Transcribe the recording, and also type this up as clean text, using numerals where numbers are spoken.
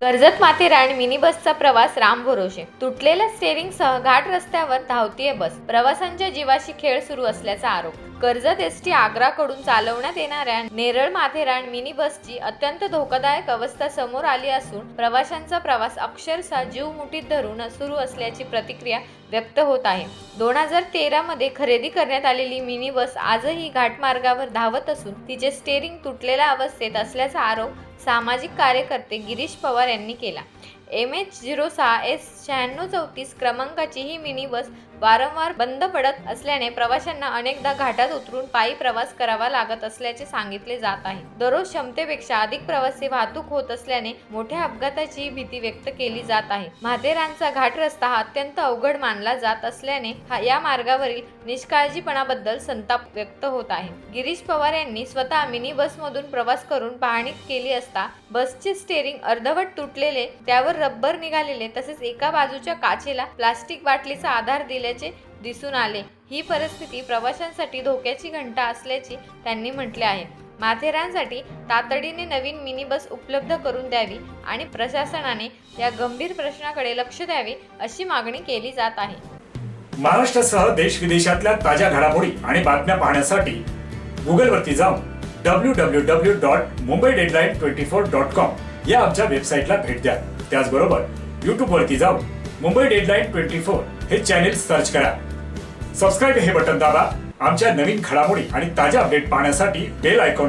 Karjat Matheran mini बसचा प्रवास रामभरोसे. तुटलेल्या स्टेअरिंगसह घाट रस्त्यावर धावतीये बस. प्रवाशांच्या जीवाशी खेळ सुरू असल्याचा आरोप. कर्जत एसटी आग्राकडून चालवण्यात येणाऱ्या नेरळ माथेरान मिनी बसची अत्यंत धोकादायक अवस्था समोर आली असून प्रवाशांचा प्रवास अक्षरशः जीव मुठीत धरून सुरू असल्याची प्रतिक्रिया व्यक्त होत आहे. 2013 मध्ये खरेदी करण्यात आलेली मिनी बस आजही घाटमार्गावर धावत असून तिचे स्टेअरिंग तुटलेल्या अवस्थेत असल्याचा आरोप सामाजिक कार्यकर्ते गिरीश पवार यांनी केला. MH06S9634 क्रमांकाची ही मिनी बस वारंवार बंद पडत असल्याने प्रवाशांना अनेकदा घाटात उतरून पायी प्रवास करावा लागत असल्याचे सांगितले जात आहे. दररोज क्षमतेपेक्षा अधिक प्रवासी वाहतूक होत असल्याने मोठ्या अपघाताची भीती व्यक्त केली जात आहे. माथेरानचा घाट रस्ता हा अत्यंत अवघड मानला जात असल्याने या मार्गावरील निष्काळजीपणाबद्दल संताप व्यक्त होत आहे. गिरीश पवार यांनी स्वतः मिनी बसमधून प्रवास करून पाहणी केली असता बसचे स्टेअरिंग अर्धवट तुटलेले, त्यावर रबर निघालेले तसेच एका बाजूच्या काचेला प्लास्टिक बाटलीचा आधार दिल्याचे दिसून आले. ही परिस्थिती प्रवाशांसाठी धोक्याची घंटा असल्याचे त्यांनी म्हटले आहे. माथेरानसाठी तातडीने नवीन मिनी बस उपलब्ध करून द्यावी आणि प्रशासनाने या गंभीर प्रश्नाकडे लक्ष द्यावे अशी मागणी केली जात आहे. महाराष्ट्रासह देश विदेशातल्या ताज्या घडामोडी आणि बातम्या पाहण्यासाठी गुगलवरती जाऊन www.mumbaideadline24.com या आमच्या वेबसाईटला भेट द्या. त्याचबरोबर यूट्यूबवरती जाऊन मुंबई डेडलाईन 24 हे चॅनेल सर्च करा. सबस्क्राईब हे बटन दाबा. आमच्या नवीन घडामोडी आणि ताज्या अपडेट पाहण्यासाठी बेल आयकॉन